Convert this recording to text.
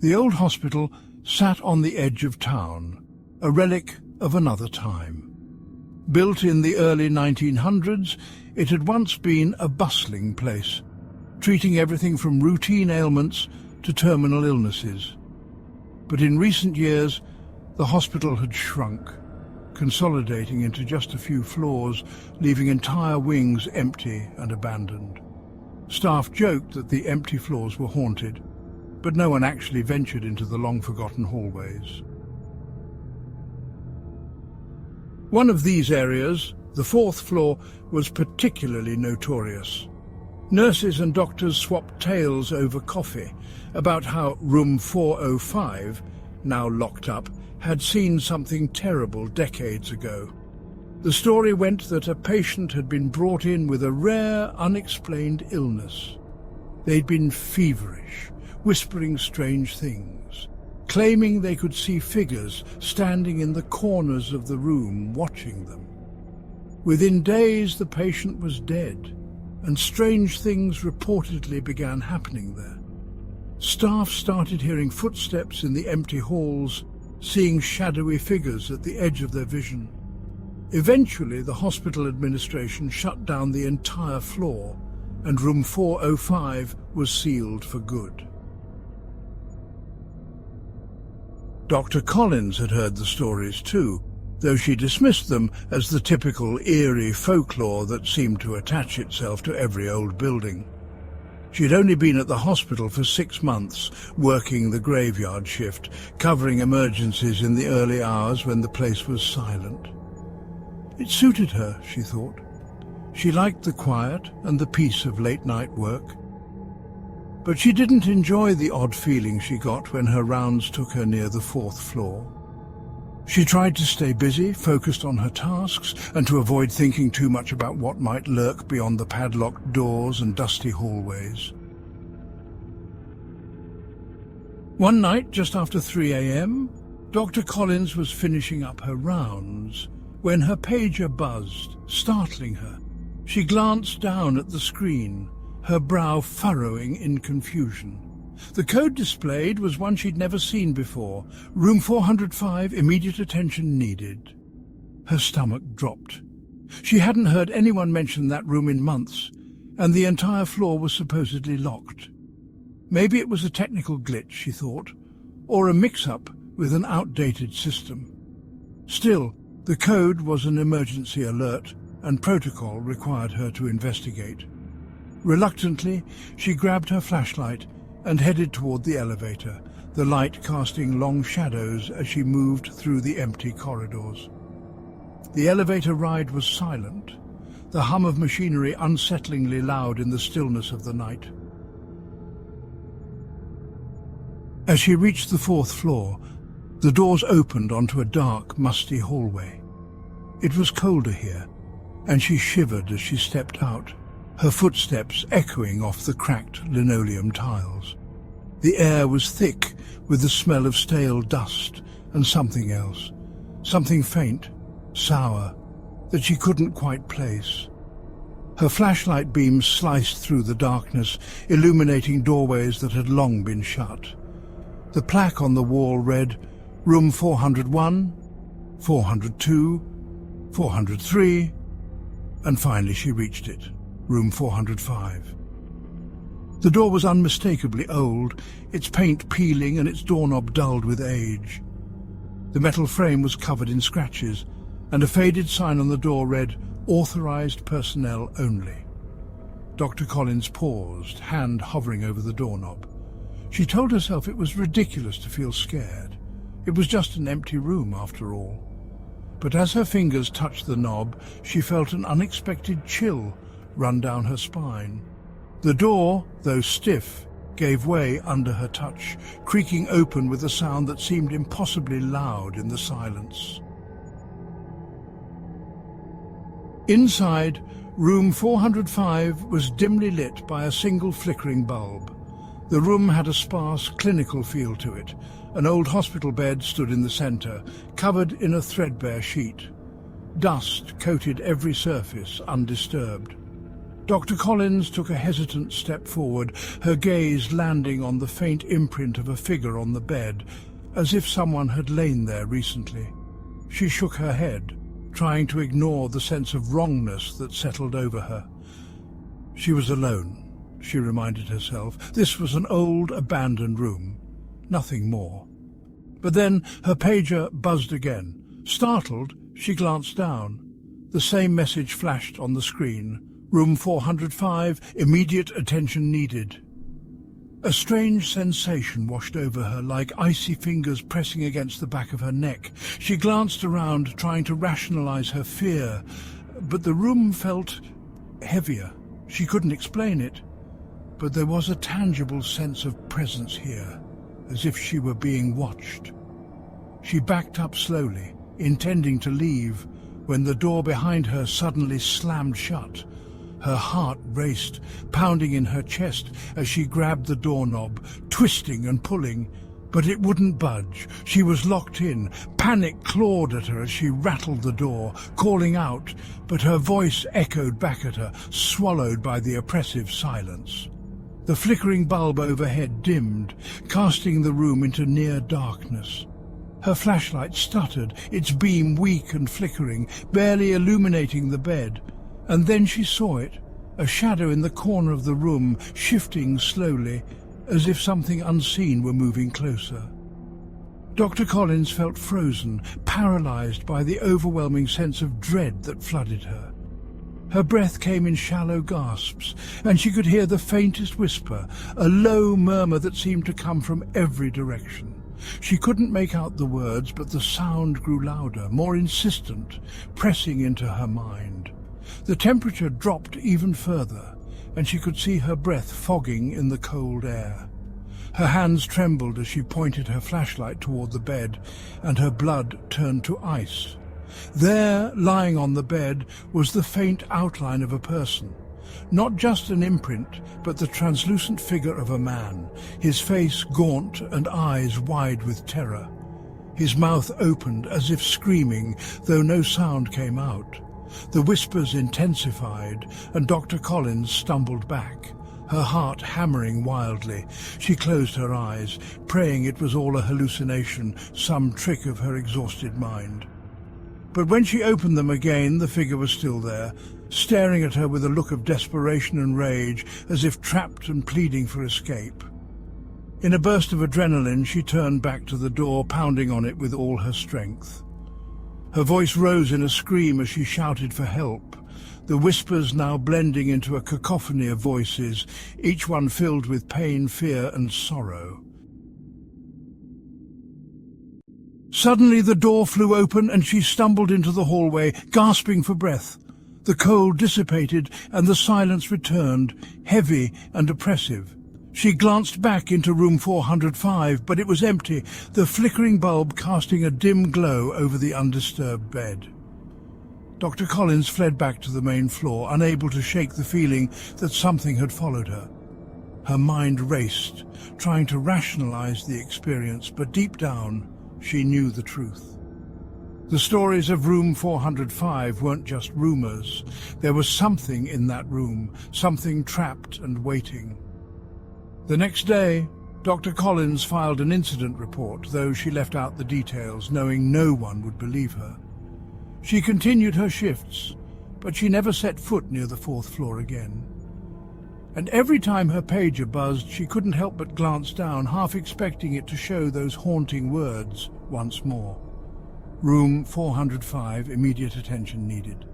The old hospital sat on the edge of town, a relic of another time. Built in the early 1900s, it had once been a bustling place, treating everything from routine ailments to terminal illnesses. But in recent years, the hospital had shrunk, consolidating into just a few floors, leaving entire wings empty and abandoned. Staff joked that the empty floors were haunted, but no one actually ventured into the long-forgotten hallways. One of these areas, the fourth floor, was particularly notorious. Nurses and doctors swapped tales over coffee about how room 405, now locked up, had seen something terrible decades ago. The story went that a patient had been brought in with a rare, unexplained illness. They'd been feverish, whispering strange things, claiming they could see figures standing in the corners of the room watching them. Within days, the patient was dead, and strange things reportedly began happening there. Staff started hearing footsteps in the empty halls, seeing shadowy figures at the edge of their vision. Eventually, the hospital administration shut down the entire floor, and room 405 was sealed for good. Dr. Collins had heard the stories too, though she dismissed them as the typical eerie folklore that seemed to attach itself to every old building. She'd only been at the hospital for 6 months, working the graveyard shift, covering emergencies in the early hours when the place was silent. It suited her, she thought. She liked the quiet and the peace of late-night work. But she didn't enjoy the odd feeling she got when her rounds took her near the 4th floor. She tried to stay busy, focused on her tasks, and to avoid thinking too much about what might lurk beyond the padlocked doors and dusty hallways. One night, just after 3 a.m., Dr. Collins was finishing up her rounds when her pager buzzed, startling her. She glanced down at the screen, her brow furrowing in confusion. The code displayed was one she'd never seen before. Room 405, immediate attention needed. Her stomach dropped. She hadn't heard anyone mention that room in months, and the entire floor was supposedly locked. Maybe it was a technical glitch, she thought, or a mix-up with an outdated system. Still, the code was an emergency alert, and protocol required her to investigate. Reluctantly, she grabbed her flashlight and headed toward the elevator, the light casting long shadows as she moved through the empty corridors. The elevator ride was silent, the hum of machinery unsettlingly loud in the stillness of the night. As she reached the 4th floor, the doors opened onto a dark, musty hallway. It was colder here, and she shivered as she stepped out, her footsteps echoing off the cracked linoleum tiles. The air was thick with the smell of stale dust and something else, something faint, sour, that she couldn't quite place. Her flashlight beams sliced through the darkness, illuminating doorways that had long been shut. The plaque on the wall read, Room 401, 402, 403, and finally she reached it. Room 405. The door was unmistakably old, its paint peeling and its doorknob dulled with age. The metal frame was covered in scratches, and a faded sign on the door read, Authorized personnel only. Dr. Collins paused, hand hovering over the doorknob. She told herself it was ridiculous to feel scared. It was just an empty room, after all. But as her fingers touched the knob, she felt an unexpected chill run down her spine. The door, though stiff, gave way under her touch, creaking open with a sound that seemed impossibly loud in the silence. Inside, room 405 was dimly lit by a single flickering bulb. The room had a sparse, clinical feel to it. An old hospital bed stood in the center, covered in a threadbare sheet. Dust coated every surface, undisturbed. Dr. Collins took a hesitant step forward, her gaze landing on the faint imprint of a figure on the bed, as if someone had lain there recently. She shook her head, trying to ignore the sense of wrongness that settled over her. She was alone, she reminded herself. This was an old, abandoned room, nothing more. But then her pager buzzed again. Startled, she glanced down. The same message flashed on the screen. Room 405, immediate attention needed. A strange sensation washed over her, like icy fingers pressing against the back of her neck. She glanced around, trying to rationalize her fear, but the room felt heavier. She couldn't explain it, but there was a tangible sense of presence here, as if she were being watched. She backed up slowly, intending to leave, when the door behind her suddenly slammed shut. Her heart raced, pounding in her chest as she grabbed the doorknob, twisting and pulling, but it wouldn't budge. She was locked in. Panic clawed at her as she rattled the door, calling out, but her voice echoed back at her, swallowed by the oppressive silence. The flickering bulb overhead dimmed, casting the room into near darkness. Her flashlight stuttered, its beam weak and flickering, barely illuminating the bed. And then she saw it, a shadow in the corner of the room, shifting slowly, as if something unseen were moving closer. Dr. Collins felt frozen, paralyzed by the overwhelming sense of dread that flooded her. Her breath came in shallow gasps, and she could hear the faintest whisper, a low murmur that seemed to come from every direction. She couldn't make out the words, but the sound grew louder, more insistent, pressing into her mind. The temperature dropped even further, and she could see her breath fogging in the cold air. Her hands trembled as she pointed her flashlight toward the bed, and her blood turned to ice. There, lying on the bed, was the faint outline of a person. Not just an imprint, but the translucent figure of a man, his face gaunt and eyes wide with terror. His mouth opened as if screaming, though no sound came out. The whispers intensified, and Dr. Collins stumbled back, her heart hammering wildly. She closed her eyes, praying it was all a hallucination, some trick of her exhausted mind. But when she opened them again, the figure was still there, staring at her with a look of desperation and rage, as if trapped and pleading for escape. In a burst of adrenaline, she turned back to the door, pounding on it with all her strength. Her voice rose in a scream as she shouted for help, the whispers now blending into a cacophony of voices, each one filled with pain, fear, and sorrow. Suddenly the door flew open and she stumbled into the hallway, gasping for breath. The cold dissipated and the silence returned, heavy and oppressive. She glanced back into room 405, but it was empty, the flickering bulb casting a dim glow over the undisturbed bed. Dr. Collins fled back to the main floor, unable to shake the feeling that something had followed her. Her mind raced, trying to rationalize the experience, but deep down, she knew the truth. The stories of room 405 weren't just rumors. There was something in that room, something trapped and waiting. The next day, Dr. Collins filed an incident report, though she left out the details, knowing no one would believe her. She continued her shifts, but she never set foot near the fourth floor again. And every time her pager buzzed, she couldn't help but glance down, half expecting it to show those haunting words once more. Room 405, immediate attention needed.